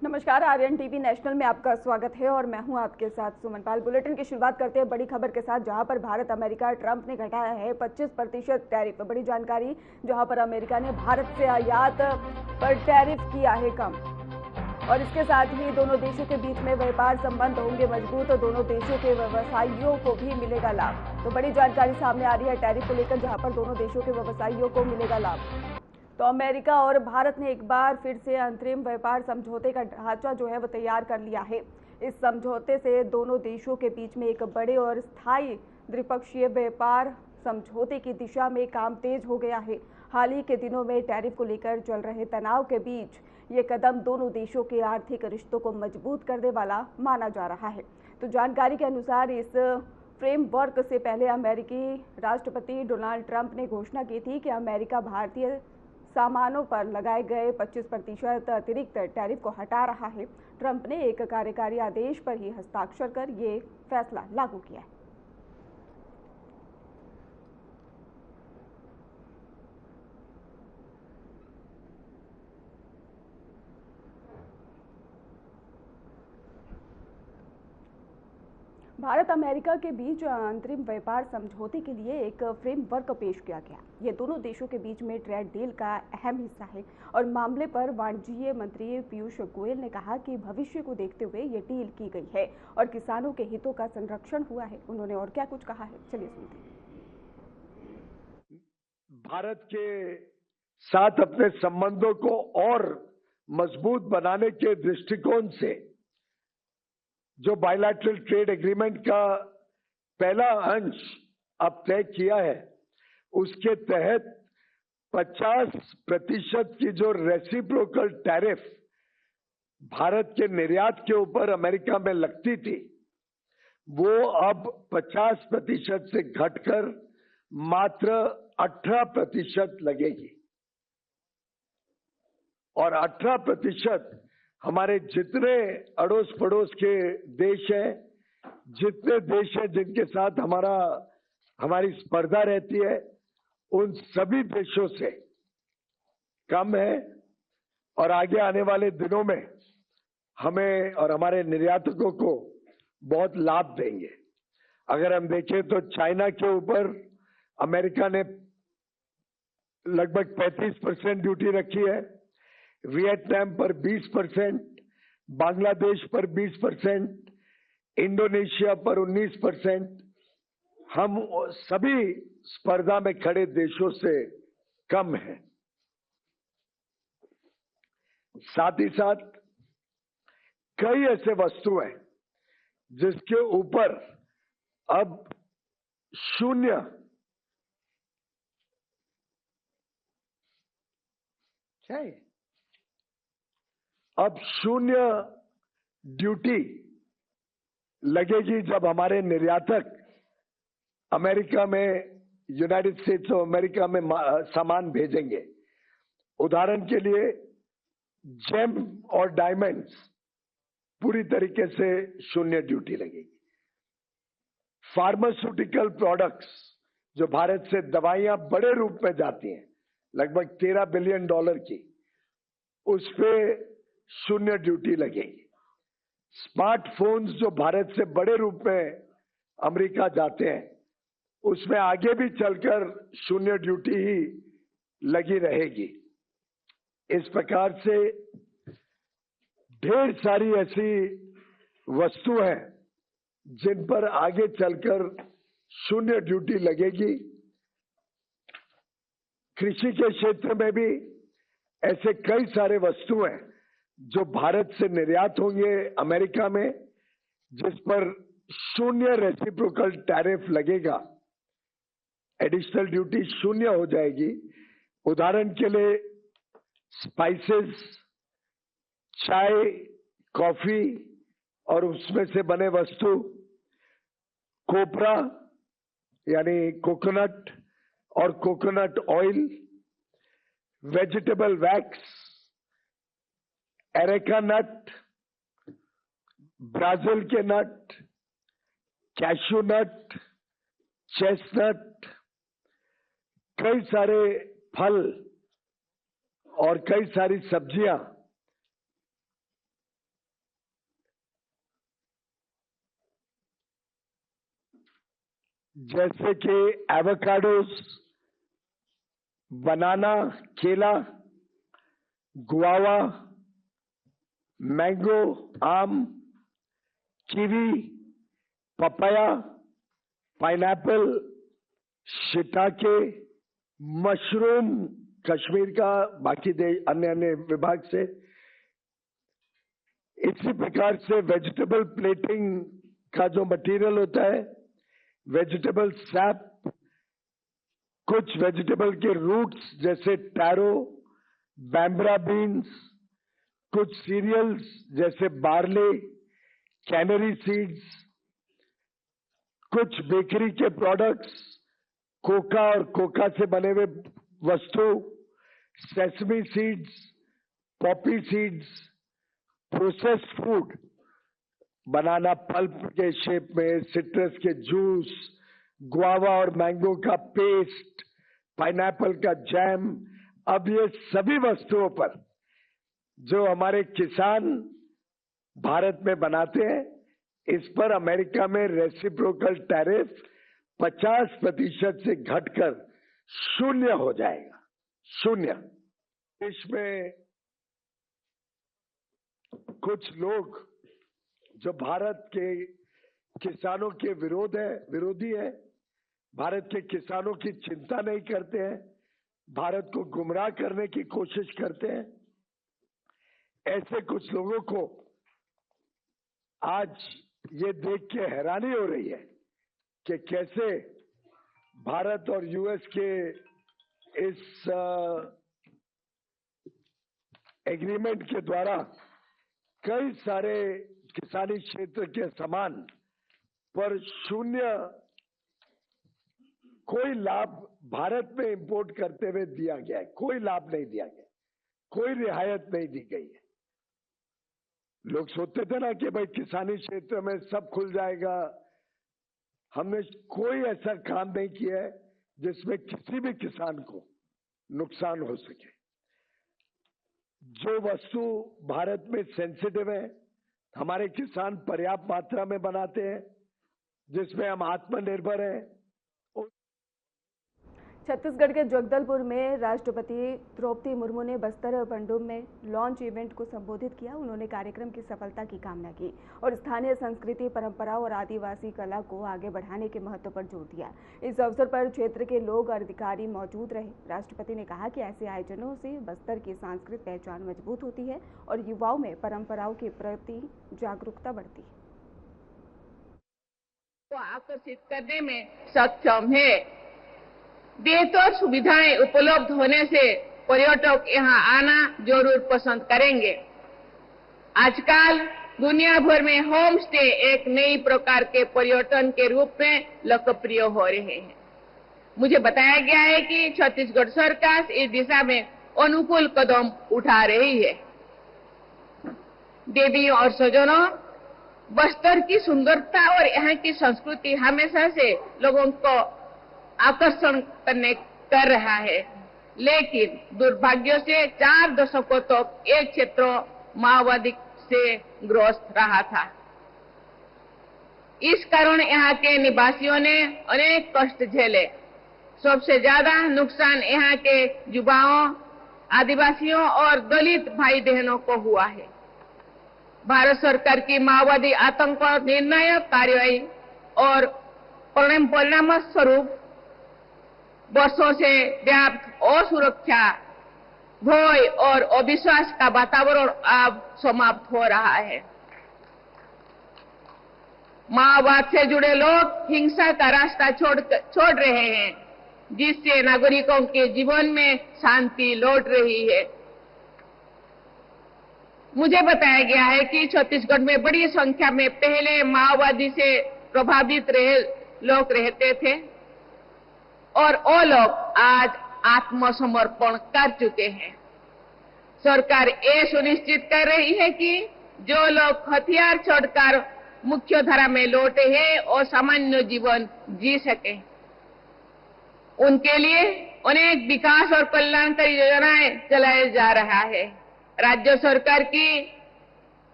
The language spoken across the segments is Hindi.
नमस्कार, आर्यन टीवी नेशनल में आपका स्वागत है और मैं हूं आपके साथ सुमन पाल। बुलेटिन की शुरुआत करते हैं बड़ी खबर के साथ, जहां पर भारत अमेरिका ट्रंप ने घटाया है 25% टैरिफ। बड़ी जानकारी, जहां पर अमेरिका ने भारत से आयात पर टैरिफ किया है कम और इसके साथ ही दोनों देशों के बीच में व्यापार संबंध होंगे मजबूत और दोनों देशों के व्यवसायियों को भी मिलेगा लाभ। तो बड़ी जानकारी सामने आ रही है टैरिफ को लेकर, जहां पर दोनों देशों के व्यवसायियों को मिलेगा लाभ। तो अमेरिका और भारत ने एक बार फिर से अंतरिम व्यापार समझौते का ढांचा जो है वो तैयार कर लिया है। इस समझौते से दोनों देशों के बीच में एक बड़े और स्थायी द्विपक्षीय व्यापार समझौते की दिशा में काम तेज हो गया है। हाल ही के दिनों में टैरिफ को लेकर चल रहे तनाव के बीच ये कदम दोनों देशों के आर्थिक रिश्तों को मजबूत करने वाला माना जा रहा है। तो जानकारी के अनुसार इस फ्रेमवर्क से पहले अमेरिकी राष्ट्रपति डोनाल्ड ट्रंप ने घोषणा की थी कि अमेरिका भारतीय सामानों पर लगाए गए 25% अतिरिक्त टैरिफ को हटा रहा है। ट्रंप ने एक कार्यकारी आदेश पर ही हस्ताक्षर कर ये फैसला लागू किया है। भारत अमेरिका के बीच अंतरिम व्यापार समझौते के लिए एक फ्रेमवर्क पेश किया गया। ये दोनों देशों के बीच में ट्रेड डील का अहम हिस्सा है और मामले पर वाणिज्य मंत्री पीयूष गोयल ने कहा कि भविष्य को देखते हुए ये डील की गई है और किसानों के हितों का संरक्षण हुआ है। उन्होंने और क्या कुछ कहा है, चलिए सुनते हैं। भारत के साथ अपने संबंधों को और मजबूत बनाने के दृष्टिकोण से जो बायलैटरल ट्रेड एग्रीमेंट का पहला अंश अब तय किया है, उसके तहत 50% की जो रेसिप्रोकल टैरिफ भारत के निर्यात के ऊपर अमेरिका में लगती थी, वो अब 50% से घटकर मात्र 18% लगेगी। और 18% हमारे जितने अड़ोस पड़ोस के देश हैं, जितने देश हैं जिनके साथ हमारी स्पर्धा रहती है, उन सभी देशों से कम है और आगे आने वाले दिनों में हमें और हमारे निर्यातकों को बहुत लाभ देंगे। अगर हम देखें तो चाइना के ऊपर अमेरिका ने लगभग 35% ड्यूटी रखी है, वियतनाम पर 20%, बांग्लादेश पर 20%, इंडोनेशिया पर 19%। हम सभी स्पर्धा में खड़े देशों से कम हैं। साथ ही साथ कई ऐसे वस्तु हैं जिसके ऊपर अब शून्य ड्यूटी लगेगी जब हमारे निर्यातक अमेरिका में, यूनाइटेड स्टेट्स ऑफ अमेरिका में सामान भेजेंगे। उदाहरण के लिए जेम और डायमंड्स पूरी तरीके से शून्य ड्यूटी लगेगी। फार्मास्यूटिकल प्रोडक्ट्स, जो भारत से दवाइयां बड़े रूप में जाती हैं, लगभग $13 बिलियन की, उस पे शून्य ड्यूटी लगेगी। स्मार्टफोन्स जो भारत से बड़े रूप में अमेरिका जाते हैं, उसमें आगे भी चलकर शून्य ड्यूटी ही लगी रहेगी। इस प्रकार से ढेर सारी ऐसी वस्तु हैं जिन पर आगे चलकर शून्य ड्यूटी लगेगी। कृषि के क्षेत्र में भी ऐसे कई सारे वस्तु हैं जो भारत से निर्यात होंगे अमेरिका में, जिस पर शून्य रेसिप्रोकल टैरिफ लगेगा। एडिशनल ड्यूटी शून्य हो जाएगी। उदाहरण के लिए स्पाइसेस, चाय, कॉफी और उसमें से बने वस्तु, कोपरा यानी कोकोनट और coconut oil, vegetable wax, areca nut, Brazil के नट, कैशू नट, चेस्टनट, कई सारे फल और कई सारी सब्जियां जैसे कि एवोकाडोस, बनाना, केला, गुआवा, मैंगो, आम, kiwi, papaya, pineapple, shiitake, mushroom Kashmir का, बाकी अन्य अन्य विभाग से। इसी प्रकार से वेजिटेबल प्लेटिंग का जो मटेरियल होता है, वेजिटेबल सैप, कुछ वेजिटेबल के रूट्स जैसे टैरो, बैम्ब्रा बीन्स, कुछ सीरियल्स जैसे बार्ले, कैनरी सीड्स, कुछ बेकरी के प्रोडक्ट्स, कोका और कोका से बने हुए वस्तु, sesame seeds, poppy seeds, processed food, banana pulp के शेप में, सिट्रस के जूस, गुआवा और मैंगो का पेस्ट, पाइनएप्पल का जैम। अब ये सभी वस्तुओं पर जो हमारे किसान भारत में बनाते हैं, इस पर अमेरिका में रेसिप्रोकल टैरिफ 50% से घटकर 0 हो जाएगा। 0। देश में कुछ लोग जो भारत के किसानों के विरोधी है, भारत के किसानों की चिंता नहीं करते हैं, भारत को गुमराह करने की कोशिश करते हैं, ऐसे कुछ लोगों को आज ये देख के हैरानी हो रही है कि कैसे भारत और यूएस के इस एग्रीमेंट के द्वारा कई सारे किसानी क्षेत्र के सामान पर 0 कोई लाभ भारत में इंपोर्ट करते हुए दिया गया है। कोई लाभ नहीं दिया गया, कोई रियायत नहीं दी गई है। लोग सोचते थे ना कि भाई किसानी क्षेत्र में सब खुल जाएगा। हमने कोई ऐसा काम नहीं किया है जिसमें किसी भी किसान को नुकसान हो सके। जो वस्तु भारत में सेंसिटिव है, हमारे किसान पर्याप्त मात्रा में बनाते हैं, जिसमें हम आत्मनिर्भर हैं। छत्तीसगढ़ के जगदलपुर में राष्ट्रपति द्रौपदी मुर्मू ने बस्तर पंडुम में लॉन्च इवेंट को संबोधित किया। उन्होंने कार्यक्रम की सफलता की कामना की और स्थानीय संस्कृति, परंपराओं और आदिवासी कला को आगे बढ़ाने के महत्व पर जोर दिया। इस अवसर पर क्षेत्र के लोग और अधिकारी मौजूद रहे। राष्ट्रपति ने कहा कि ऐसे आयोजनों से बस्तर की सांस्कृतिक पहचान मजबूत होती है और युवाओं में परंपराओं के प्रति जागरूकता बढ़ती है। को आकर्षित करने में सक्षम है। बेहतर सुविधाएं उपलब्ध होने से पर्यटक यहां आना जरूर पसंद करेंगे। आजकल दुनिया भर में होम स्टे एक नई प्रकार के पर्यटन के रूप में लोकप्रिय हो रहे हैं। मुझे बताया गया है कि छत्तीसगढ़ सरकार इस दिशा में अनुकूल कदम उठा रही है। देवी और सज्जनों, बस्तर की सुंदरता और यहाँ की संस्कृति हमेशा से लोगों को आकर्षण कर रहा है, लेकिन दुर्भाग्य से 4 दशकों तक ये क्षेत्र माओवादी से ग्रस्त रहा था। इस कारण यहाँ के निवासियों ने अनेक कष्ट झेले। सबसे ज्यादा नुकसान यहाँ के युवाओं, आदिवासियों और दलित भाई बहनों को हुआ है। भारत सरकार की माओवादी आतंक निर्णायक कार्रवाई और परिणाम स्वरूप वर्षों से व्याप्त असुरक्षा, भय और अविश्वास का वातावरण अब समाप्त हो रहा है। माओवाद से जुड़े लोग हिंसा का रास्ता छोड़ रहे हैं, जिससे नागरिकों के जीवन में शांति लौट रही है। मुझे बताया गया है कि छत्तीसगढ़ में बड़ी संख्या में पहले माओवादी से प्रभावित लोग रहते थे और वो लोग आज आत्मसमर्पण कर चुके हैं। सरकार ये सुनिश्चित कर रही है कि जो लोग हथियार छोड़कर मुख्य धारा में लौटे हैं और सामान्य जीवन जी सके। उनके लिए अनेक विकास और कल्याणकारी योजनाएं चलाया जा रहा है। राज्य सरकार की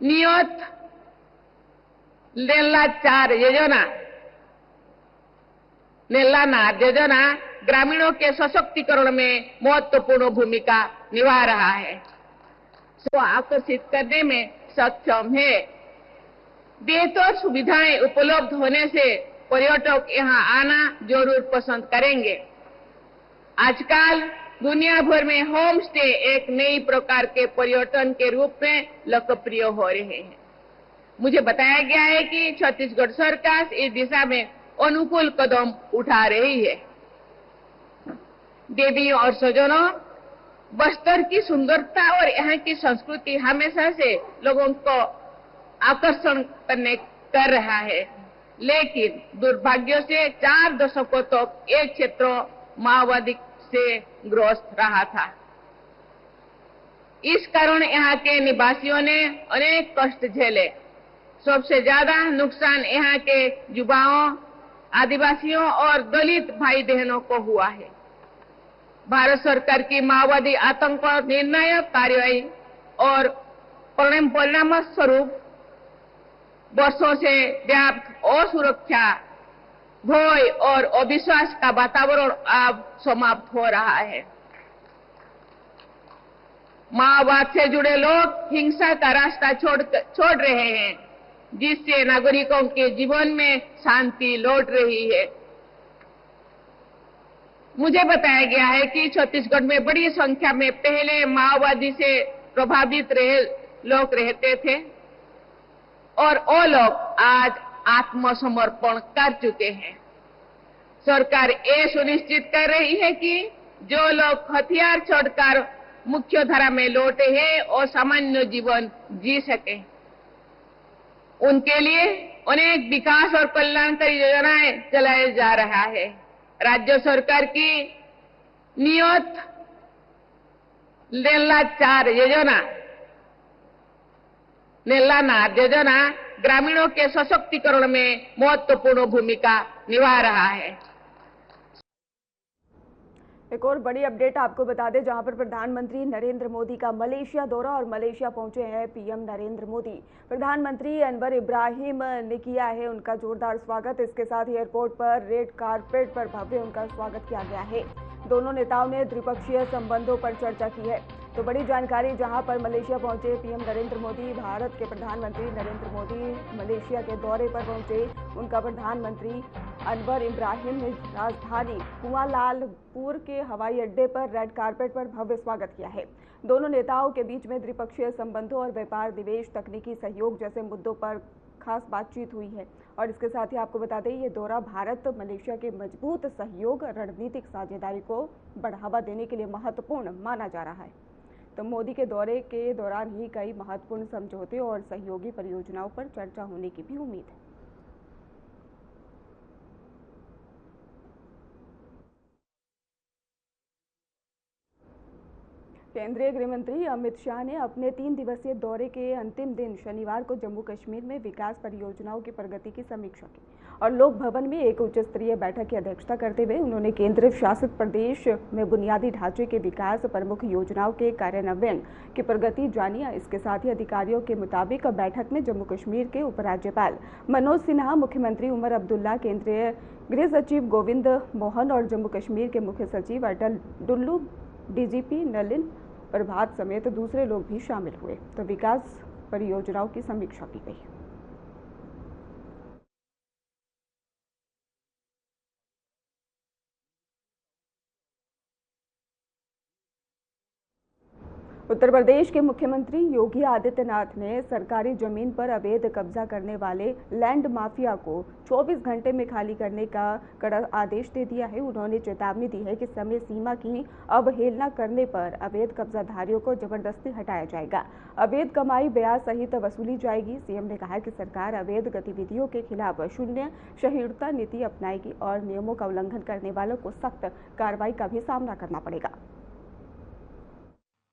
नियत 1,04,000 योजना नेला नार योजना ग्रामीणों के सशक्तिकरण में महत्वपूर्ण भूमिका निभा रहा है, को आकर्षित करने में सक्षम है। बेहतर सुविधाएं उपलब्ध होने से पर्यटक यहां आना जरूर पसंद करेंगे। आजकल दुनिया भर में होम स्टे एक नई प्रकार के पर्यटन के रूप में लोकप्रिय हो रहे हैं। मुझे बताया गया है कि छत्तीसगढ़ सरकार इस दिशा में अनुकूल कदम उठा रही है। देवी और सज्जनों, बस्तर की सुंदरता और यहाँ की संस्कृति हमेशा से लोगों को आकर्षण कर रहा है, लेकिन दुर्भाग्य से 4 दशकों तक एक क्षेत्र माओवादी से ग्रस्त रहा था। इस कारण यहाँ के निवासियों ने अनेक कष्ट झेले। सबसे ज्यादा नुकसान यहाँ के युवाओं, आदिवासियों और दलित भाई बहनों को हुआ है। भारत सरकार की माओवादी आतंक पर निर्णायक कार्रवाई और परिणाम स्वरूप वर्षों से व्याप्त असुरक्षा, भय और अविश्वास का वातावरण अब समाप्त हो रहा है। माओवाद से जुड़े लोग हिंसा का रास्ता छोड़ रहे हैं, जिससे नागरिकों के जीवन में शांति लौट रही है। मुझे बताया गया है कि छत्तीसगढ़ में बड़ी संख्या में पहले माओवादी से प्रभावित लोग रहते थे और वो लोग आज आत्मसमर्पण कर चुके हैं। सरकार ये सुनिश्चित कर रही है कि जो लोग हथियार छोड़कर मुख्य धारा में लौटे हैं और सामान्य जीवन जी सके। उनके लिए अनेक विकास और कल्याणकारी योजनाएं चलाया जा रहा है। राज्य सरकार की नियत नेला नार योजना ग्रामीणों के सशक्तिकरण में महत्वपूर्ण भूमिका निभा रहा है। एक और बड़ी अपडेट आपको बता दें, जहां पर प्रधानमंत्री नरेंद्र मोदी का मलेशिया दौरा और मलेशिया पहुंचे हैं पीएम नरेंद्र मोदी। प्रधानमंत्री अनवर इब्राहिम ने किया है उनका जोरदार स्वागत। इसके साथ ही एयरपोर्ट पर रेड कारपेट पर भव्य उनका स्वागत किया गया है। दोनों नेताओं ने द्विपक्षीय संबंधों पर चर्चा की है। तो बड़ी जानकारी, जहां पर मलेशिया पहुंचे पीएम नरेंद्र मोदी, भारत के प्रधानमंत्री नरेंद्र मोदी मलेशिया के दौरे पर पहुंचे। उनका प्रधानमंत्री अनवर इब्राहिम ने राजधानी कुआलालंपुर के हवाई अड्डे पर रेड कारपेट पर भव्य स्वागत किया है। दोनों नेताओं के बीच में द्विपक्षीय संबंधों और व्यापार, निवेश, तकनीकी सहयोग जैसे मुद्दों पर खास बातचीत हुई है। और इसके साथ ही आपको बता दें, ये दौरा भारत मलेशिया के मजबूत सहयोग, रणनीतिक साझेदारी को बढ़ावा देने के लिए महत्वपूर्ण माना जा रहा है। तो मोदी के दौरे के दौरान ही कई महत्वपूर्ण समझौते और सहयोगी परियोजनाओं पर चर्चा होने की भी उम्मीद है। केंद्रीय गृह मंत्री अमित शाह ने अपने 3 दिवसीय दौरे के अंतिम दिन शनिवार को जम्मू कश्मीर में विकास परियोजनाओं की प्रगति की समीक्षा की और लोक भवन में एक उच्च स्तरीय बैठक की अध्यक्षता करते हुए उन्होंने केंद्र शासित प्रदेश में बुनियादी ढांचे के विकास, प्रमुख योजनाओं के कार्यान्वयन की प्रगति जानी। इसके साथ ही अधिकारियों के मुताबिक बैठक में जम्मू कश्मीर के उपराज्यपाल मनोज सिन्हा, मुख्यमंत्री उमर अब्दुल्ला, केंद्रीय गृह सचिव गोविंद मोहन और जम्मू कश्मीर के मुख्य सचिव अटल डुल्लू, डीजीपी नलिन प्रभात समेत दूसरे लोग भी शामिल हुए। तो विकास परियोजनाओं की समीक्षा की गई। उत्तर प्रदेश के मुख्यमंत्री योगी आदित्यनाथ ने सरकारी जमीन पर अवैध कब्जा करने वाले लैंड माफिया को 24 घंटे में खाली करने का कड़ा आदेश दे दिया है। उन्होंने चेतावनी दी है कि समय सीमा की अवहेलना करने पर अवैध कब्जाधारियों को जबरदस्ती हटाया जाएगा, अवैध कमाई ब्याज सहित वसूली जाएगी। सीएम ने कहा कि सरकार अवैध गतिविधियों के खिलाफ शून्य सहिष्णुता नीति अपनाएगी और नियमों का उल्लंघन करने वालों को सख्त कार्रवाई का भी सामना करना पड़ेगा।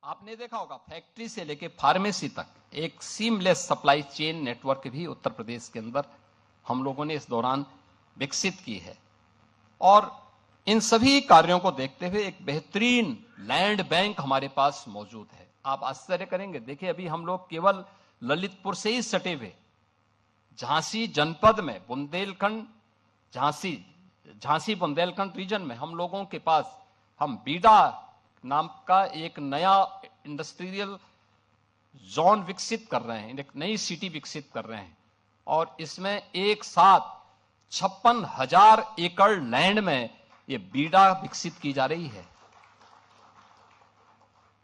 आपने देखा होगा, फैक्ट्री से लेकर फार्मेसी तक एक सीमलेस सप्लाई चेन नेटवर्क भी उत्तर प्रदेश के अंदर हम लोगों ने इस दौरान विकसित की है। और इन सभी कार्यों को देखते हुए एक बेहतरीन लैंड बैंक हमारे पास मौजूद है। आप आश्चर्य करेंगे, देखिए अभी हम लोग केवल ललितपुर से ही सटे हुए झांसी जनपद में बुंदेलखंड झांसी झांसी बुंदेलखंड रीजन में हम लोगों के पास हम बीडा नाम का एक नया इंडस्ट्रियल जोन विकसित कर रहे हैं, एक नई सिटी विकसित कर रहे हैं और इसमें एक साथ 56,000 एकड़ लैंड में ये बीडा विकसित की जा रही है।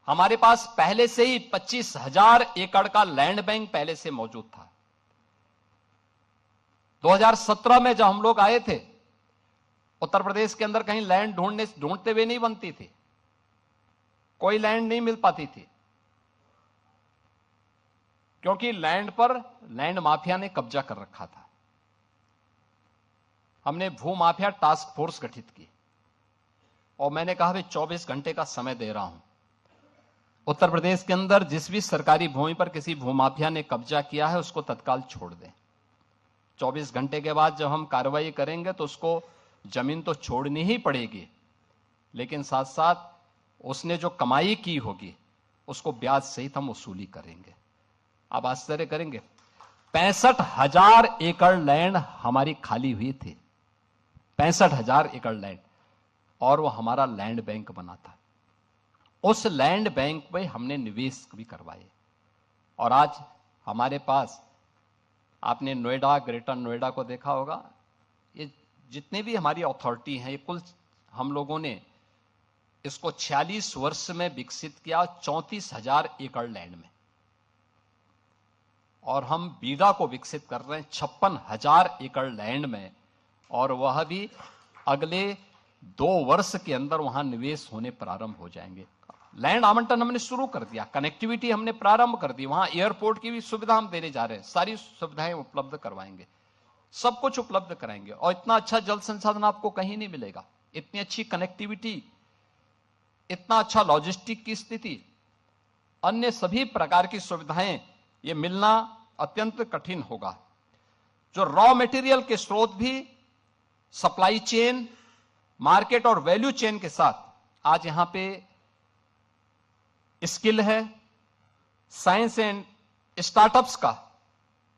हमारे पास पहले से ही 25,000 एकड़ का लैंड बैंक पहले से मौजूद था। 2017 में जब हम लोग आए थे, उत्तर प्रदेश के अंदर कहीं लैंड ढूंढते हुए नहीं बनती थी, कोई लैंड नहीं मिल पाती थी, क्योंकि लैंड पर लैंड माफिया ने कब्जा कर रखा था। हमने भू माफिया टास्क फोर्स गठित की और मैंने कहा भाई 24 घंटे का समय दे रहा हूं, उत्तर प्रदेश के अंदर जिस भी सरकारी भूमि पर किसी भूमाफिया ने कब्जा किया है उसको तत्काल छोड़ दें। 24 घंटे के बाद जब हम कार्रवाई करेंगे तो उसको जमीन तो छोड़नी ही पड़ेगी, लेकिन साथ साथ उसने जो कमाई की होगी उसको ब्याज सहित हम वसूली करेंगे। आप आश्चर्य करेंगे, 65,000 एकड़ लैंड हमारी खाली हुई थी, 65,000 एकड़ लैंड, और वो हमारा लैंड बैंक बना था। उस लैंड बैंक में हमने निवेश भी करवाए और आज हमारे पास, आपने नोएडा, ग्रेटर नोएडा को देखा होगा, ये जितने भी हमारी अथॉरिटी हैं, ये कुल हम लोगों ने इसको 46 वर्ष में विकसित किया 34,000 एकड़ लैंड में, और हम बीडा को विकसित कर रहे हैं 56,000 एकड़ लैंड में, और वह भी अगले 2 वर्ष के अंदर वहां निवेश होने प्रारंभ हो जाएंगे। लैंड आवंटन हमने शुरू कर दिया, कनेक्टिविटी हमने प्रारंभ कर दी, वहां एयरपोर्ट की भी सुविधा हम देने जा रहे हैं, सारी सुविधाएं उपलब्ध करवाएंगे, सब कुछ उपलब्ध कराएंगे। और इतना अच्छा जल संसाधन आपको कहीं नहीं मिलेगा, इतनी अच्छी कनेक्टिविटी, इतना अच्छा लॉजिस्टिक की स्थिति, अन्य सभी प्रकार की सुविधाएं ये मिलना अत्यंत कठिन होगा। जो रॉ मटेरियल के स्रोत भी सप्लाई चेन, मार्केट और वैल्यू चेन के साथ आज यहां पे स्किल है, साइंस एंड स्टार्टअप्स का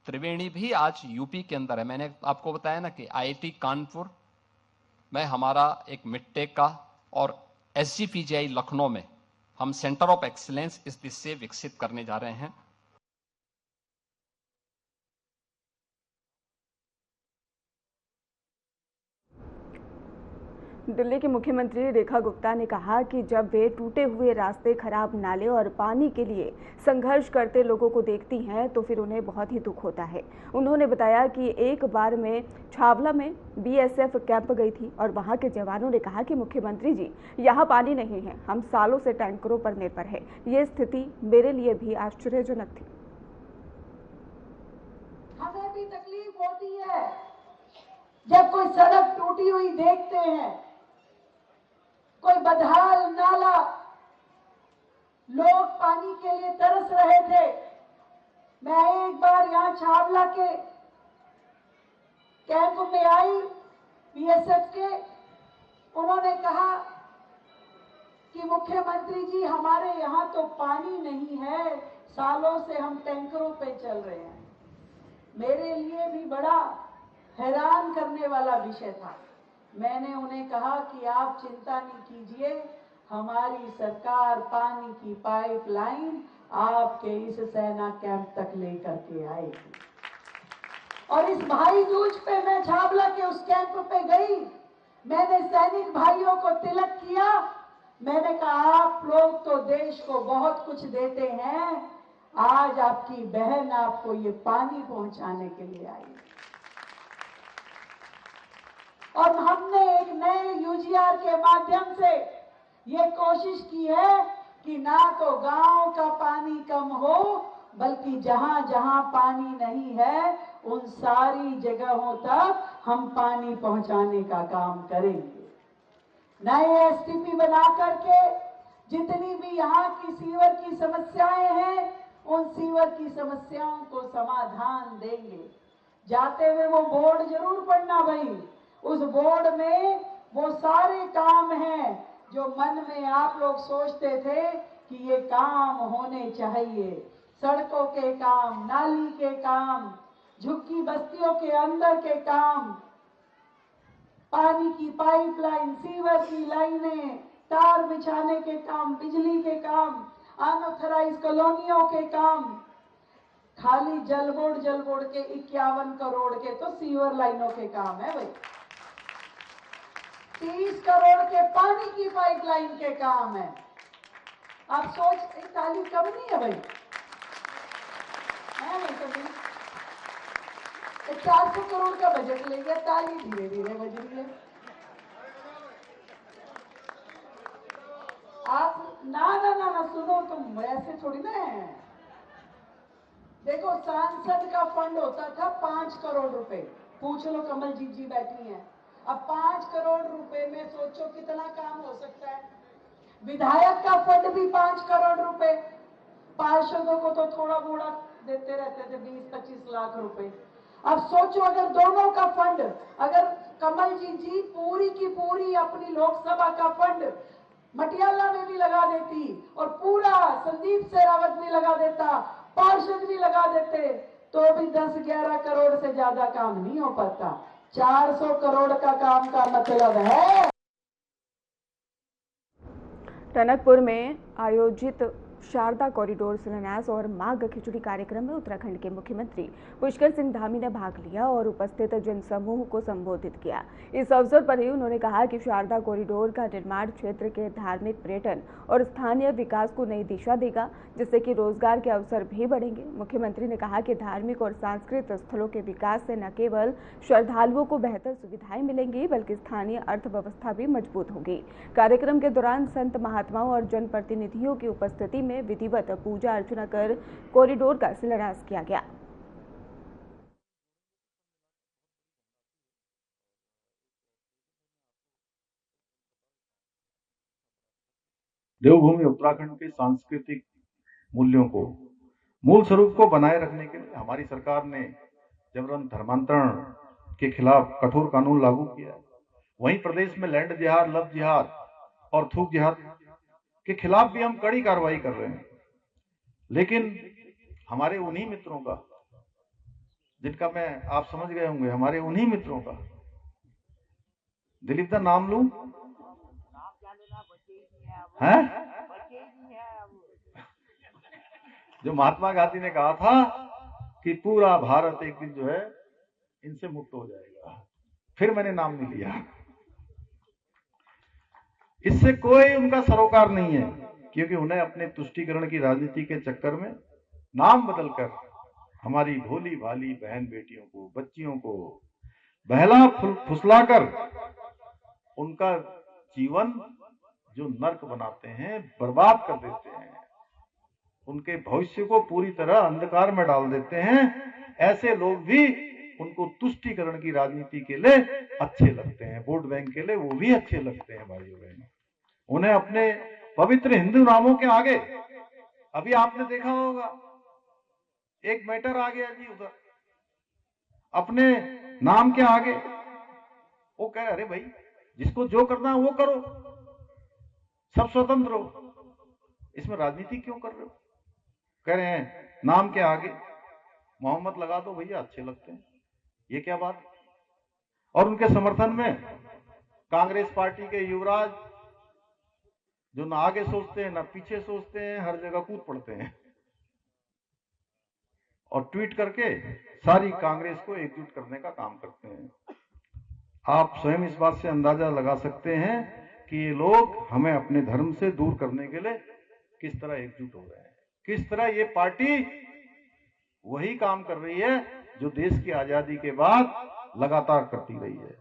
त्रिवेणी भी आज यूपी के अंदर है। मैंने आपको बताया ना कि आईआईटी कानपुर में हमारा एक मिडटेक का और एसजीपीजीआई लखनऊ में हम सेंटर ऑफ एक्सीलेंस इस दिशा से विकसित करने जा रहे हैं। दिल्ली की मुख्यमंत्री रेखा गुप्ता ने कहा कि जब वे टूटे हुए रास्ते, खराब नाले और पानी के लिए संघर्ष करते लोगों को देखती हैं तो फिर उन्हें बहुत ही दुख होता है। उन्होंने बताया कि एक बार मैं छावला में बीएसएफ कैंप गई थी और वहां के जवानों ने कहा कि मुख्यमंत्री जी, यहाँ पानी नहीं है, हम सालों से टैंकरों पर निर्भर है। ये स्थिति मेरे लिए भी आश्चर्यजनक थी। हमें भी तकलीफ होती है जब कोई सड़क टूटी हुई देखते हैं, कोई बदहाल नाला, लोग पानी के लिए तरस रहे थे। मैं एक बार यहाँ छावला के कैंप में आई बीएसएफ के, उन्होंने कहा कि मुख्यमंत्री जी, हमारे यहाँ तो पानी नहीं है, सालों से हम टैंकरों पे चल रहे हैं। मेरे लिए भी बड़ा हैरान करने वाला विषय था। मैंने उन्हें कहा कि आप चिंता नहीं कीजिए, हमारी सरकार पानी की पाइपलाइन आपके इस सेना कैंप तक लेकर के आएगी। और इस भाई दूज पे मैं छावला के उस कैंप पे गई, मैंने सैनिक भाइयों को तिलक किया। मैंने कहा, आप लोग तो देश को बहुत कुछ देते हैं, आज आपकी बहन आपको ये पानी पहुंचाने के लिए आई। और हमने एक नए यूजीआर के माध्यम से ये कोशिश की है कि ना तो गांव का पानी कम हो, बल्कि जहां जहां पानी नहीं है उन सारी जगहों तक हम पानी पहुंचाने का काम करेंगे। नए एसटीपी बना करके जितनी भी यहाँ की सीवर की समस्याएं हैं, उन सीवर की समस्याओं को समाधान देंगे। जाते हुए वो बोर्ड जरूर पढ़ना भाई, उस बोर्ड में वो सारे काम हैं जो मन में आप लोग सोचते थे कि ये काम होने चाहिए। सड़कों के काम, नाली के काम, झुग्गी बस्तियों के अंदर के काम, पानी की पाइपलाइन, सीवर की लाइनें, तार बिछाने के काम, बिजली के काम, अनऑथराइज कॉलोनियों के काम, खाली जल बोर्ड के 51 करोड़ के तो सीवर लाइनों के काम है भाई। 30 करोड़ के पानी की पाइपलाइन के काम है। आप सोच, एक ताली कम नहीं है भाई, है नहीं कभी। 400 करोड़ का बजट ले गया, ताली धीरे धीरे बज रही है। आप ना सुनो, तुम ऐसे थोड़ी ना है। देखो, सांसद का फंड होता था 5 करोड़ रुपए, पूछ लो, कमलजीत जी बैठी हैं। अब 5 करोड़ रुपए में सोचो कितना काम हो सकता है। विधायक का फंड भी 5 करोड़ रुपए, पार्षदों को तो थोड़ा मोड़ा देते रहते थे 20-25 लाख रुपए। अब सोचो अगर दोनों का फंड, अगर कमलजीत जी पूरी की पूरी अपनी लोकसभा का फंड मटियाला में भी लगा देती और पूरा संदीप शेरावत भी लगा देता, पार्षद भी लगा देते, तो भी 10-11 करोड़ से ज्यादा काम नहीं हो पाता। 400 करोड़ का काम का मतलब है। टनकपुर में आयोजित शारदा कॉरिडोर शिलान्यास और माघ खिचड़ी कार्यक्रम में उत्तराखंड के मुख्यमंत्री पुष्कर सिंह धामी ने भाग लिया और उपस्थित जनसमूह को संबोधित किया। इस अवसर पर ही उन्होंने कहा कि शारदा कॉरिडोर का निर्माण क्षेत्र के धार्मिक, पर्यटन और स्थानीय विकास को नई दिशा देगा, जिससे कि रोजगार के अवसर भी बढ़ेंगे। मुख्यमंत्री ने कहा कि धार्मिक और सांस्कृतिक स्थलों के विकास से न केवल श्रद्धालुओं को बेहतर सुविधाएं मिलेंगी, बल्कि स्थानीय अर्थव्यवस्था भी मजबूत होगी। कार्यक्रम के दौरान संत महात्माओं और जनप्रतिनिधियों की उपस्थिति में विधिवत पूजा अर्चना कर कॉरिडोर का शिलान्यास किया गया। देवभूमि उत्तराखंड के सांस्कृतिक मूल्यों को, मूल स्वरूप को बनाए रखने के लिए हमारी सरकार ने जबरन धर्मांतरण के खिलाफ कठोर कानून लागू किया। वहीं प्रदेश में लैंड जिहाद, लव जिहाद और थूक जिहाद के खिलाफ भी हम कड़ी कार्रवाई कर रहे हैं। लेकिन हमारे उन्हीं मित्रों का, जिनका मैं, आप समझ गए होंगे, हमारे उन्हीं मित्रों का, दिलीप दा नाम लूं है, जो महात्मा गांधी ने कहा था कि पूरा भारत एक दिन जो है इनसे मुक्त हो जाएगा, फिर मैंने नाम नहीं लिया। इससे कोई उनका सरोकार नहीं है, क्योंकि उन्हें अपने तुष्टीकरण की राजनीति के चक्कर में नाम बदलकर हमारी भोली भाली बहन बेटियों को, बच्चियों को बहला फुसलाकर उनका जीवन जो नर्क बनाते हैं, बर्बाद कर देते हैं, उनके भविष्य को पूरी तरह अंधकार में डाल देते हैं। ऐसे लोग भी उनको तुष्टीकरण की राजनीति के लिए अच्छे लगते हैं, वोट बैंक के लिए वो भी अच्छे लगते हैं। भाइयों बहनों, उन्हें अपने पवित्र हिंदू नामों के आगे, अभी आपने देखा होगा एक मैटर आ गया जी उधर, अपने नाम के आगे वो कह रहे, अरे भाई जिसको जो करना है वो करो, सब स्वतंत्र हो, इसमें राजनीति क्यों कर रहे हो? कह रहे हैं नाम के आगे मोहम्मद लगा दो भैया, अच्छे लगते हैं, ये क्या बात? और उनके समर्थन में कांग्रेस पार्टी के युवराज, जो ना आगे सोचते हैं ना पीछे सोचते हैं, हर जगह कूद पड़ते हैं और ट्वीट करके सारी कांग्रेस को एकजुट करने का काम करते हैं। आप स्वयं इस बात से अंदाजा लगा सकते हैं कि ये लोग हमें अपने धर्म से दूर करने के लिए किस तरह एकजुट हो रहे हैं, किस तरह ये पार्टी वही काम कर रही है जो देश की आजादी के बाद लगातार करती रही है।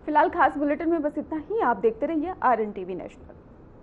फिलहाल खास बुलेटिन में बस इतना ही। आप देखते रहिए RNTV नेशनल।